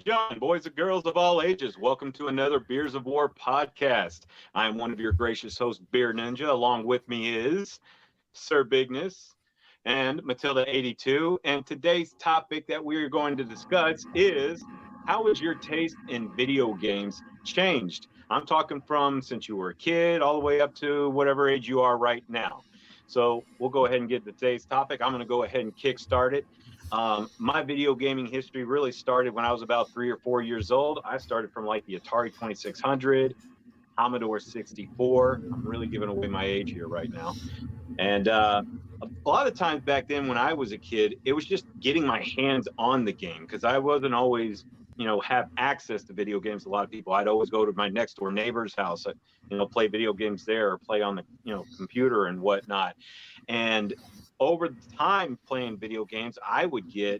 and gentlemen, boys and girls of all ages, welcome to another Beers of War podcast. I am one of your gracious hosts, Beer Ninja. Along with me is Sir Bigness and Matilda82. And today's topic that we are going to discuss is how has your taste in video games changed? I'm talking from since you were a kid all the way up to whatever age you are right now. So we'll go ahead and get to today's topic. I'm going to go ahead and kickstart it. My video gaming history really started when I was about 3 or 4 years old. I started from like the Atari 2600, Commodore 64. I'm really giving away my age here right now. And a lot of times back then when I was a kid, it was just getting my hands on the game because I wasn't always, have access to video games. A lot of people, I'd always go to my next door neighbor's house, play video games there or play on the, computer and whatnot. And over the time playing video games, I would get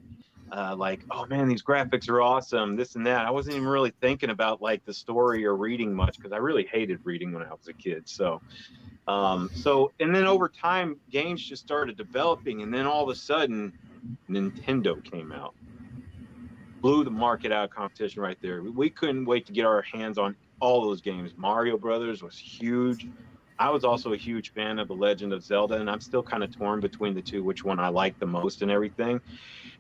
like, oh man, these graphics are awesome, this and that. I wasn't even really thinking about like the story or reading much because I really hated reading when I was a kid. And then over time, games just started developing, and then all of a sudden, Nintendo came out, blew the market out of competition right there. We couldn't wait to get our hands on all those games. Mario Brothers was huge. I was also a huge fan of The Legend of Zelda, and I'm still kind of torn between the two, which one I like the most and everything.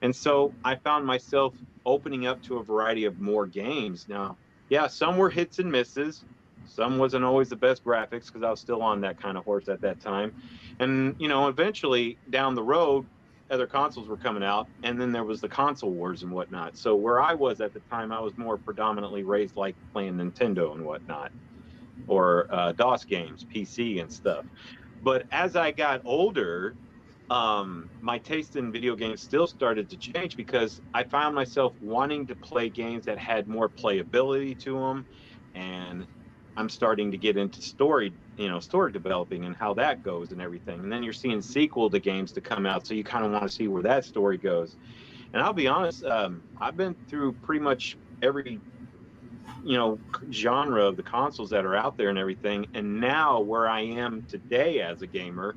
And so I found myself opening up to a variety of more games. Now, yeah, some were hits and misses. Some wasn't always the best graphics because I was still on that kind of horse at that time. And, eventually down the road, other consoles were coming out, and then there was the console wars and whatnot. So where I was at the time, I was more predominantly raised like playing Nintendo and whatnot, or DOS games, PC and stuff. But as I got older, my taste in video games still started to change because I found myself wanting to play games that had more playability to them, and I'm starting to get into story developing and how that goes and everything. And then you're seeing sequel to games to come out, so you kind of want to see where that story goes. And I'll be honest, I've been through pretty much every genre of the consoles that are out there and everything. And now where I am today as a gamer,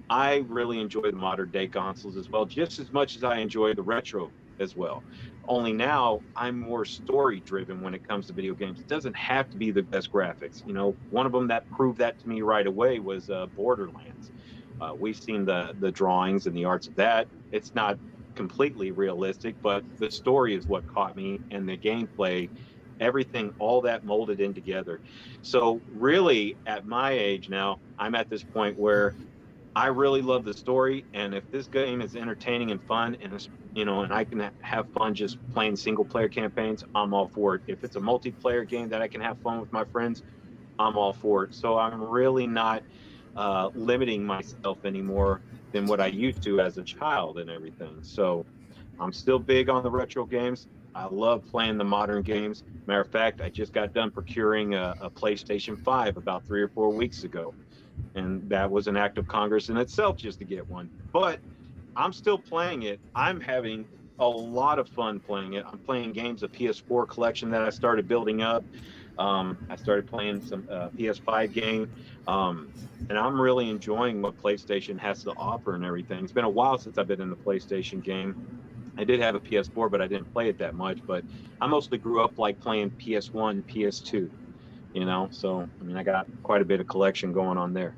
I really enjoy the modern day consoles as well, just as much as I enjoy the retro as well. Only now I'm more story driven when it comes to video games. It doesn't have to be the best graphics. One of them that proved that to me right away was Borderlands. We've seen the drawings and the arts of that. It's not completely realistic, but the story is what caught me, and the gameplay, everything, all that molded in together. So really, at my age now, I'm at this point where I really love the story, and if this game is entertaining and fun, and and I can have fun just playing single player campaigns, I'm all for it. If it's a multiplayer game that I can have fun with my friends, I'm all for it. So I'm really not limiting myself anymore than what I used to as a child and everything. So I'm still big on the retro games. I love playing the modern games. Matter of fact, I just got done procuring a PlayStation 5 about 3 or 4 weeks ago. And that was an act of Congress in itself just to get one. But I'm still playing it. I'm having a lot of fun playing it. I'm playing games, a PS4 collection that I started building up. I started playing some PS5 game. And I'm really enjoying what PlayStation has to offer and everything. It's been a while since I've been in the PlayStation game. I did have a PS4, but I didn't play it that much. But I mostly grew up like playing PS1, PS2. So I got quite a bit of collection going on there.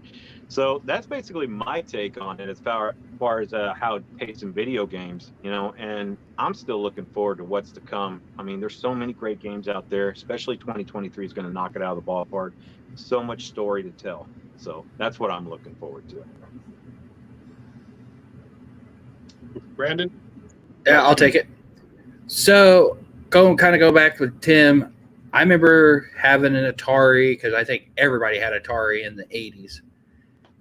So that's basically my take on it as far as how it tastes in video games, and I'm still looking forward to what's to come. There's so many great games out there, especially 2023 is going to knock it out of the ballpark. So much story to tell. So that's what I'm looking forward to. Brandon? Yeah, I'll take it. So go back with Tim. I remember having an Atari because I think everybody had Atari in the 80s.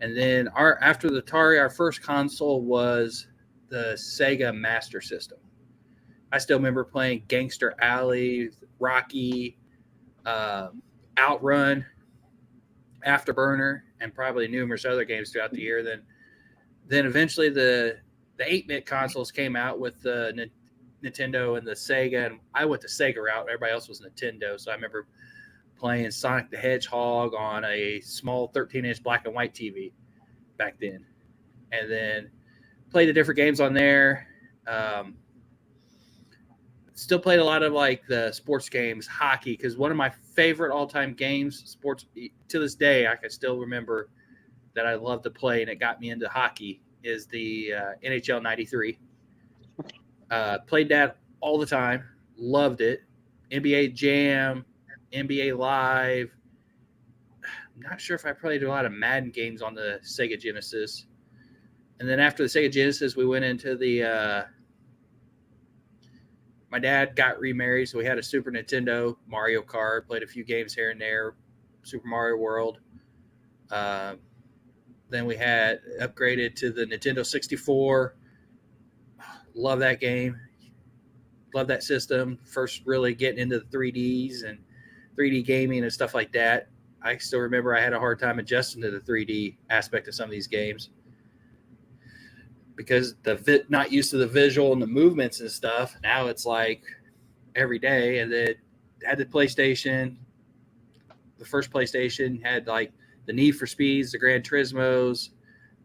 And then after the Atari, our first console was the Sega Master System. I still remember playing Gangster Alley, Rocky, Outrun, Afterburner, and probably numerous other games throughout the year. Then eventually the 8-bit consoles came out with the Nintendo and the Sega, and I went the Sega route. Everybody else was Nintendo, so I remember playing Sonic the Hedgehog on a small 13-inch black and white TV back then, and then played the different games on there. still played a lot of like the sports games, hockey, because one of my favorite all-time games, sports to this day, I can still remember that I love to play, and it got me into hockey, is the NHL '93. Played that all the time, loved it. NBA Jam, NBA Live. I'm not sure if I played a lot of Madden games on the Sega Genesis. And then after the Sega Genesis, we went into the my dad got remarried, so we had a Super Nintendo, Mario Kart, played a few games here and there, Super Mario World. Then we had upgraded to the Nintendo 64. Love that game. Love that system. First really getting into the 3Ds and 3D gaming and stuff like that. I still remember I had a hard time adjusting to the 3D aspect of some of these games because not used to the visual and the movements and stuff. Now it's like every day. And then had the PlayStation. The first PlayStation had like the Need for Speeds, the Gran Turismos.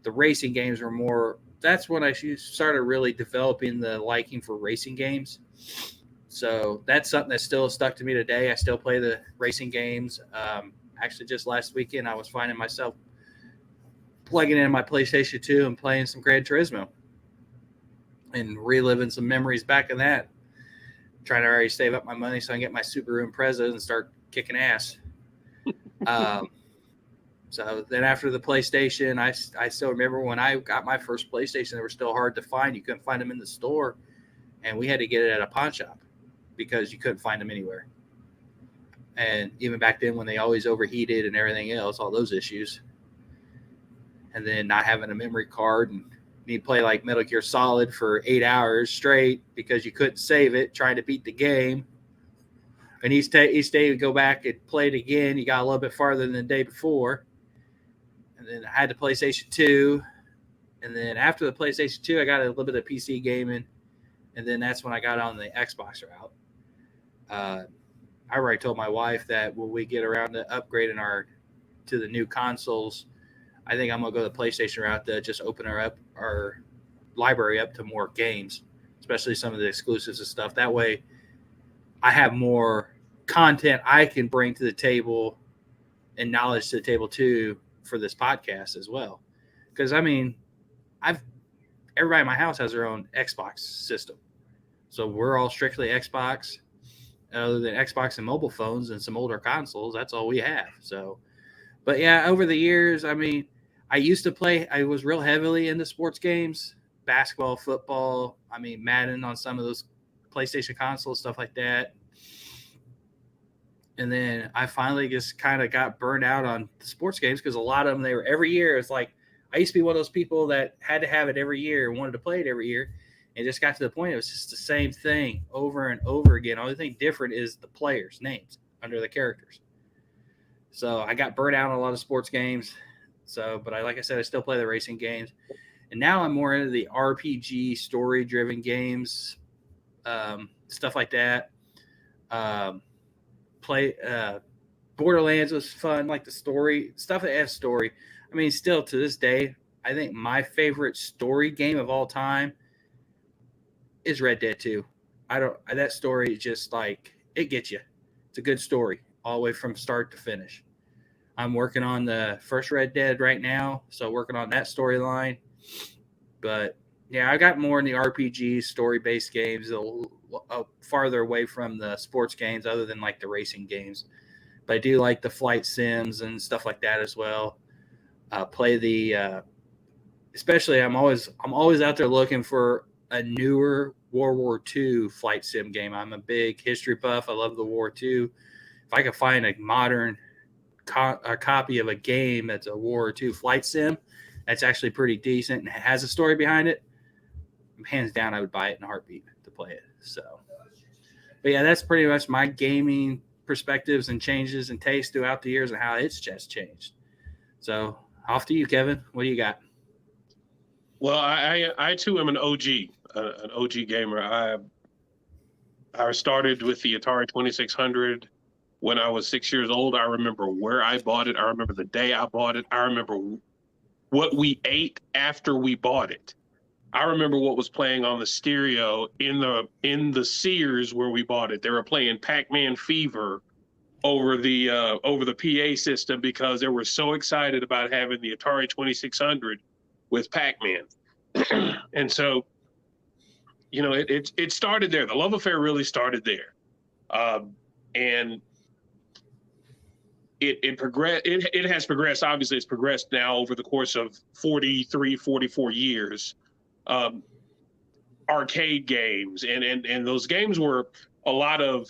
The racing games were more. That's when I started really developing the liking for racing games. So that's something that still stuck to me today. I still play the racing games. Actually, just last weekend, I was finding myself plugging in my PlayStation 2 and playing some Gran Turismo and reliving some memories back in that. Trying to already save up my money so I can get my Subaru Impreza and start kicking ass. So then after the PlayStation, I still remember when I got my first PlayStation, they were still hard to find. You couldn't find them in the store, and we had to get it at a pawn shop because you couldn't find them anywhere. And even back then when they always overheated and everything else, all those issues. And then not having a memory card and you play like Metal Gear Solid for 8 hours straight because you couldn't save it, trying to beat the game. And each day you go back and play it again. You got a little bit farther than the day before. And then I had the PlayStation 2. And then after the PlayStation 2, I got a little bit of PC gaming. And then that's when I got on the Xbox route. I already told my wife that when we get around to upgrading to the new consoles, I think I'm going to go the PlayStation route to just open our library up to more games, especially some of the exclusives and stuff. That way I have more content I can bring to the table and knowledge to the table too for this podcast as well. Because I mean, everybody in my house has their own Xbox system. So we're all strictly Xbox. Other than Xbox and mobile phones and some older consoles, that's all we have. So, but yeah, over the years, I mean, I used to play, I was real heavily into sports games, basketball, football, I mean, Madden on some of those PlayStation consoles, stuff like that. And then I finally just kind of got burned out on the sports games because a lot of them, they were every year. It's like, I used to be one of those people that had to have it every year and wanted to play it every year. It just got to the point it was just the same thing over and over again. Only thing different is the players' names under the characters. So I got burnt out on a lot of sports games. So, but like I said, I still play the racing games. And now I'm more into the RPG story-driven games, stuff like that. Borderlands was fun, like the story, stuff that has story. I mean, still to this day, I think my favorite story game of all time is Red Dead 2. That story is just like, it gets you. It's a good story all the way from start to finish. I'm working on the first Red Dead right now, so working on that storyline. But yeah, I got more in the RPG story-based games, farther away from the sports games other than like the racing games. But I do like the flight sims and stuff like that as well. Play the especially I'm always out there looking for a newer World War II flight sim game. I'm a big history buff. I love the War II. If I could find a modern copy of a game that's a World War II flight sim that's actually pretty decent and has a story behind it, hands down, I would buy it in a heartbeat to play it. So, but yeah, that's pretty much my gaming perspectives and changes and taste throughout the years and how it's just changed. So off to you, Kevin. What do you got? Well, I too am an OG gamer. I started with the Atari 2600 when I was 6 years old. I remember where I bought it. I remember the day I bought it. I remember what we ate after we bought it. I remember what was playing on the stereo in the Sears where we bought it. They were playing Pac-Man Fever over the PA system because they were so excited about having the Atari 2600 with Pac-Man. And so, you know, it started there. The love affair really started there. And it progressed. It has progressed. Obviously, it's progressed now over the course of 43, 44 years. Arcade games, and those games were a lot of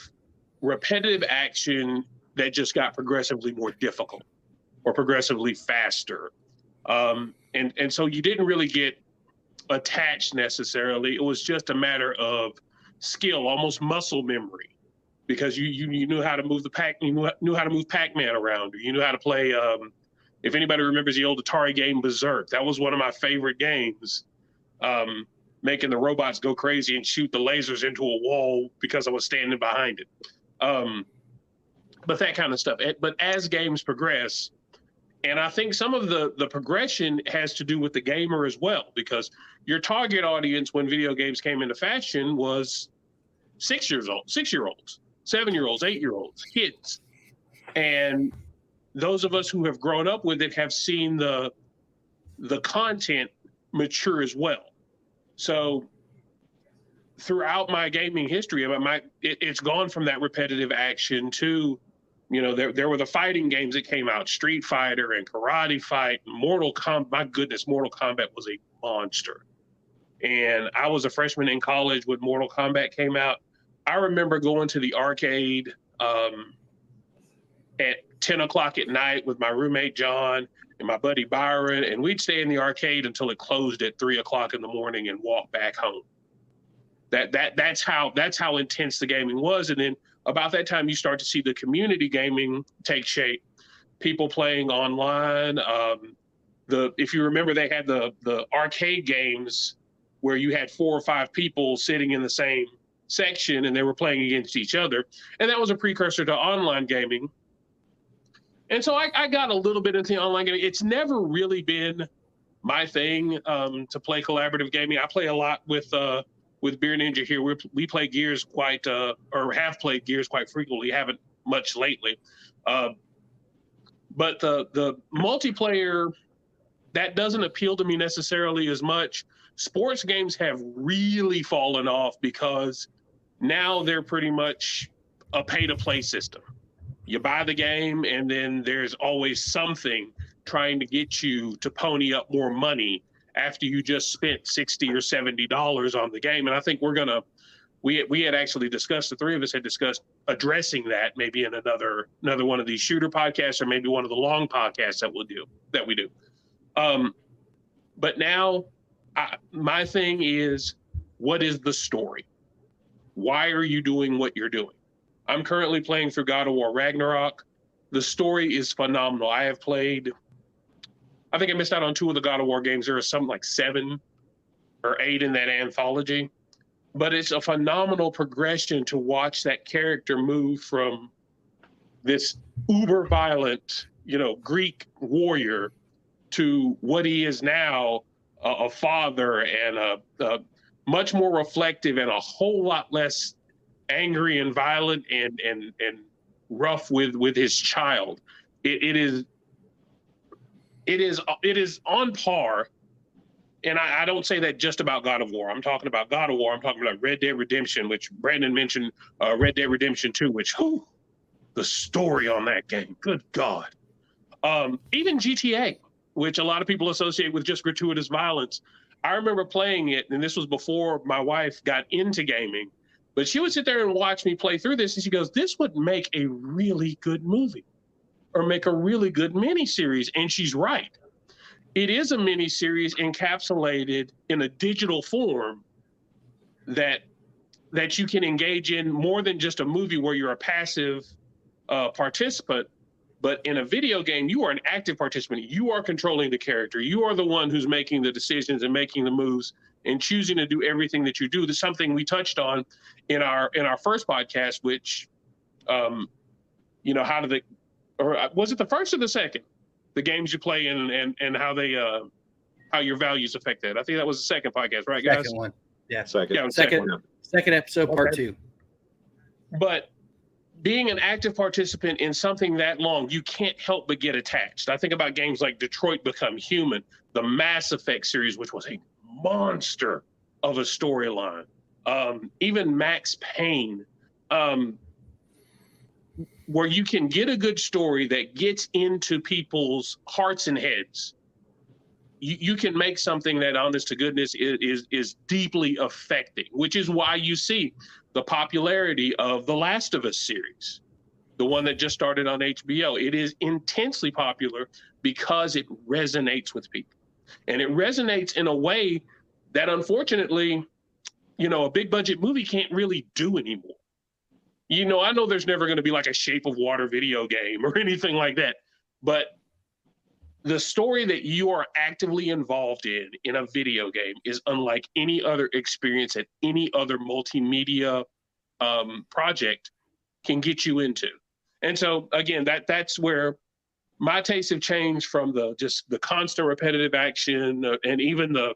repetitive action that just got progressively more difficult or progressively faster. And so you didn't really get attached necessarily. It was just a matter of skill, almost muscle memory, because you knew how to move you knew how to move Pac-Man around, or you knew how to play. If anybody remembers the old Atari game Berserk, that was one of my favorite games. Making the robots go crazy and shoot the lasers into a wall because I was standing behind it. But that kind of stuff. But as games progress, and I think some of the progression has to do with the gamer as well, because your target audience when video games came into fashion was 6-year-olds, 7-year-olds, 8-year-olds, kids. And those of us who have grown up with it have seen the content mature as well. So throughout my gaming history, it's gone from that repetitive action to, you know, there were the fighting games that came out, Street Fighter and Karate Fight, Mortal Kombat. My goodness, Mortal Kombat was a monster. And I was a freshman in college when Mortal Kombat came out. I remember going to the arcade at 10 o'clock at night with my roommate John and my buddy Byron, and we'd stay in the arcade until it closed at 3 o'clock in the morning and walk back home. That's how intense the gaming was. And then about that time, you start to see the community gaming take shape. People playing online. If you remember, they had the arcade games where you had 4 or 5 people sitting in the same section and they were playing against each other, and that was a precursor to online gaming. And so I got a little bit into online gaming. It's never really been my thing to play collaborative gaming. I play a lot with Beer Ninja here. We play Gears or have played Gears quite frequently. Haven't much lately. But the multiplayer, that doesn't appeal to me necessarily as much. Sports games have really fallen off because now they're pretty much a pay-to-play system. You buy the game, and then there's always something trying to get you to pony up more money after you just spent $60 or $70 on the game. And I think we had actually discussed, the three of us had discussed addressing that maybe in another one of these shooter podcasts, or maybe one of the long podcasts that we do. But now my thing is, what is the story? Why are you doing what you're doing? I'm currently playing through God of War Ragnarok. The story is phenomenal. I think I missed out on 2 of the God of War games. There are something like 7 or 8 in that anthology. But it's a phenomenal progression to watch that character move from this uber violent, Greek warrior to what he is now, a father, and a much more reflective and a whole lot less angry and violent and rough with his child. It is on par. And I don't say that just about God of War. I'm talking about God of War. I'm talking about Red Dead Redemption, which Brandon mentioned, Red Dead Redemption 2, which, the story on that game, good God. Even GTA, which a lot of people associate with just gratuitous violence. I remember playing it, and this was before my wife got into gaming, but she would sit there and watch me play through this, and she goes, this would make a really good movie or make a really good miniseries. And she's right. It is a miniseries encapsulated in a digital form that you can engage in more than just a movie where you're a passive participant, but in a video game, you are an active participant. You are controlling the character. You are the one who's making the decisions and making the moves and choosing to do everything that you do. That's something we touched on in our first podcast, which, how do or was it the first or the second? The games you play and how they how your values affect that. I think that was the second podcast, right, guys? Second one. Yeah. Second episode, part 2. But being an active participant in something that long, you can't help but get attached. I think about games like Detroit Become Human, the Mass Effect series, which was a monster of a storyline. Even Max Payne, where you can get a good story that gets into people's hearts and heads. You can make something that, honest to goodness, is deeply affecting, which is why you see the popularity of the Last of Us series, the one that just started on HBO. It is intensely popular because it resonates with people. And it resonates in a way that, unfortunately, a big budget movie can't really do anymore. I know there's never going to be like a Shape of Water video game or anything like that, but the story that you are actively involved in a video game is unlike any other experience that any other multimedia project can get you into. And so again, that's where my tastes have changed from the constant repetitive action and even the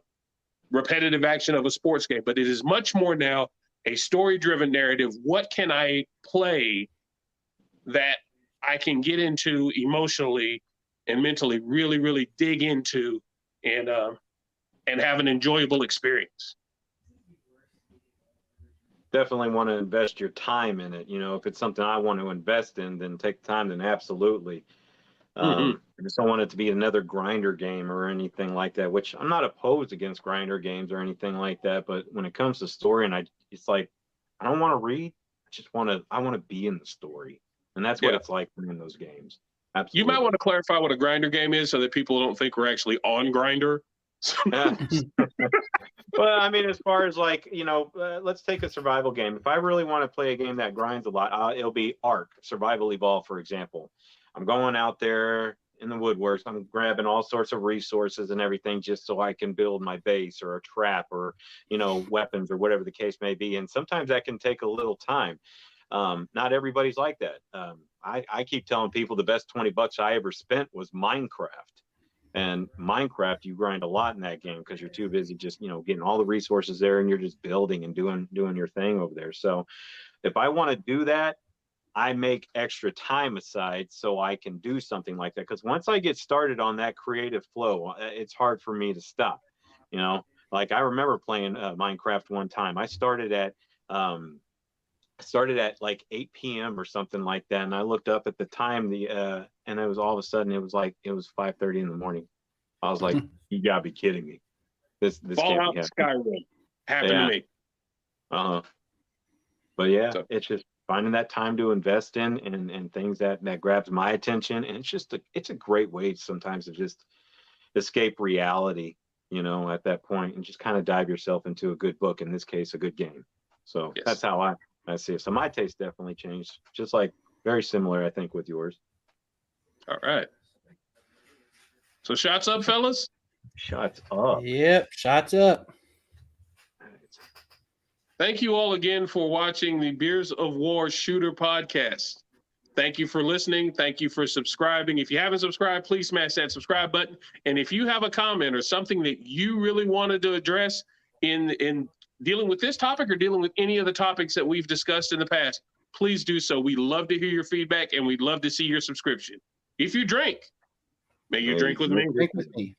repetitive action of a sports game, but it is much more now a story-driven narrative. What can I play that I can get into emotionally and mentally, really, really dig into and have an enjoyable experience? Definitely want to invest your time in it. If it's something I want to invest in, then take time, then absolutely. I just don't want it to be another grinder game or anything like that, which I'm not opposed against grinder games or anything like that. But when it comes to story, it's like, I don't want to read. I want to be in the story. And that's what it's like in those games. Absolutely. You might want to clarify what a grinder game is so that people don't think we're actually on Grinder. Well, I mean, as far as like, let's take a survival game. If I really want to play a game that grinds a lot, it'll be Ark, Survival Evolved, for example. I'm going out there in the woodworks. I'm grabbing all sorts of resources and everything just so I can build my base or a trap or, weapons or whatever the case may be. And sometimes that can take a little time. Not everybody's like that. I keep telling people the best $20 I ever spent was Minecraft. And Minecraft, you grind a lot in that game because you're too busy just, getting all the resources there and you're just building and doing your thing over there. So if I want to do that, I make extra time aside so I can do something like that. Because once I get started on that creative flow, it's hard for me to stop. Like I remember playing Minecraft one time. I started at like 8 p.m. or something like that, and I looked up at the time and it was all of a sudden it was 5:30 in the morning. I was like, you gotta be kidding me. This Fallout Skyrim happened to me. But it's just finding that time to invest in and things that grabs my attention, and it's a great way sometimes to just escape reality, at that point, and just kind of dive yourself into a good book, in this case a good game. So that's how I see it. So my taste definitely changed, just like very similar, I think, with yours. All right. So shots up, fellas. Shots up. Yep, shots up. Thank you all again for watching the Beers of War Shooter podcast. Thank you for listening. Thank you for subscribing. If you haven't subscribed, please smash that subscribe button. And if you have a comment or something that you really wanted to address in dealing with this topic or dealing with any of the topics that we've discussed in the past, please do so. We love to hear your feedback and we'd love to see your subscription. If you drink, may you drink with me. Drink with me.